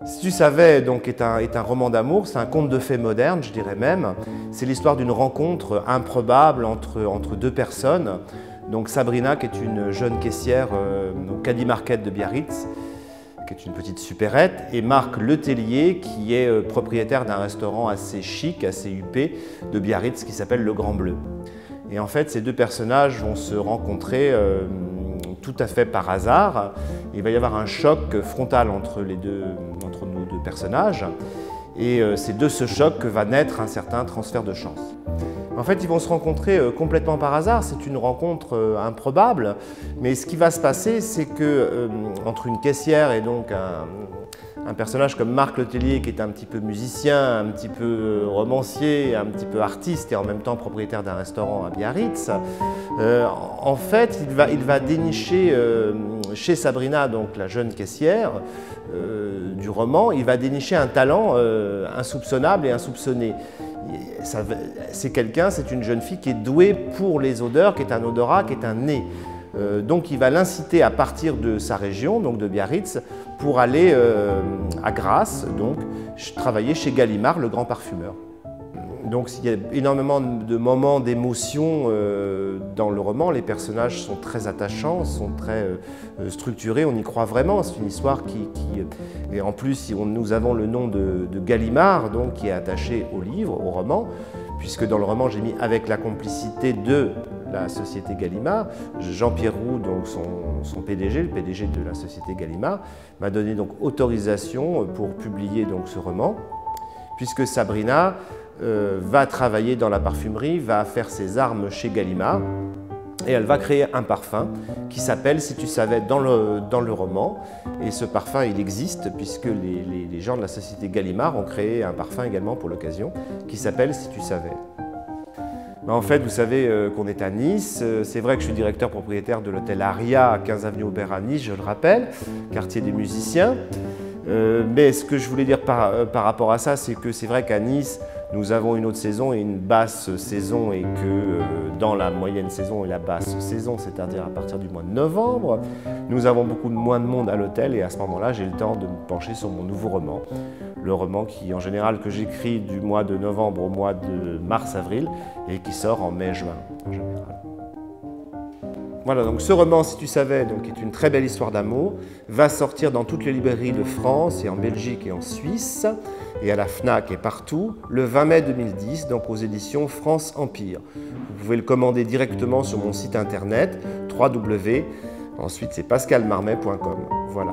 Si tu savais donc est un roman d'amour, c'est un conte de fées moderne, je dirais même. C'est l'histoire d'une rencontre improbable entre deux personnes. Donc Sabrina, qui est une jeune caissière au Caddy Market de Biarritz, qui est une petite supérette, et Marc Letellier, qui est propriétaire d'un restaurant assez chic, assez huppé de Biarritz, qui s'appelle Le Grand Bleu. Et en fait, ces deux personnages vont se rencontrer tout à fait par hasard. Il va y avoir un choc frontal entre nos deux personnages. Et c'est de ce choc que va naître un certain transfert de chance. En fait, ils vont se rencontrer complètement par hasard. C'est une rencontre improbable. Mais ce qui va se passer, c'est que entre une caissière et donc un personnage comme Marc Letellier, qui est un petit peu musicien, un petit peu romancier, un petit peu artiste et en même temps propriétaire d'un restaurant à Biarritz, en fait, il va dénicher chez Sabrina, donc la jeune caissière du roman, il va dénicher un talent insoupçonnable et insoupçonné. C'est une jeune fille qui est douée pour les odeurs, qui est un odorat, qui est un nez. Donc il va l'inciter à partir de sa région, donc de Biarritz, pour aller à Grasse, donc travailler chez Gallimard, le grand parfumeur. Donc il y a énormément de moments d'émotion dans le roman. Les personnages sont très attachants, sont très structurés, on y croit vraiment. C'est une histoire et en plus nous avons le nom de Gallimard, donc, qui est attaché au livre, au roman, puisque dans le roman j'ai mis avec la complicité de la société Gallimard. Jean-Pierre Roux, donc son PDG, le PDG de la société Gallimard, m'a donné donc autorisation pour publier donc ce roman, puisque Sabrina va travailler dans la parfumerie, va faire ses armes chez Gallimard, et elle va créer un parfum qui s'appelle Si tu savais dans le roman. Et ce parfum, il existe puisque les gens de la société Gallimard ont créé un parfum également pour l'occasion qui s'appelle Si tu savais. En fait, vous savez qu'on est à Nice. C'est vrai que je suis directeur propriétaire de l'hôtel Aria à 15 avenue Aubert à Nice, je le rappelle, quartier des musiciens. Mais ce que je voulais dire par rapport à ça, c'est que c'est vrai qu'à Nice, nous avons une haute saison et une basse saison, et que dans la moyenne saison et la basse saison, c'est-à-dire à partir du mois de novembre, nous avons beaucoup moins de monde à l'hôtel, et à ce moment-là, j'ai le temps de me pencher sur mon nouveau roman. Le roman qui, en général, que j'écris du mois de novembre au mois de mars-avril et qui sort en mai-juin, en général. Voilà, donc ce roman, Si tu savais, donc, qui est une très belle histoire d'amour, va sortir dans toutes les librairies de France et en Belgique et en Suisse, et à la Fnac et partout, le 20 mai 2010, donc aux éditions France Empire. Vous pouvez le commander directement sur mon site internet, www, ensuite c'est pascalmarmet.com. Voilà.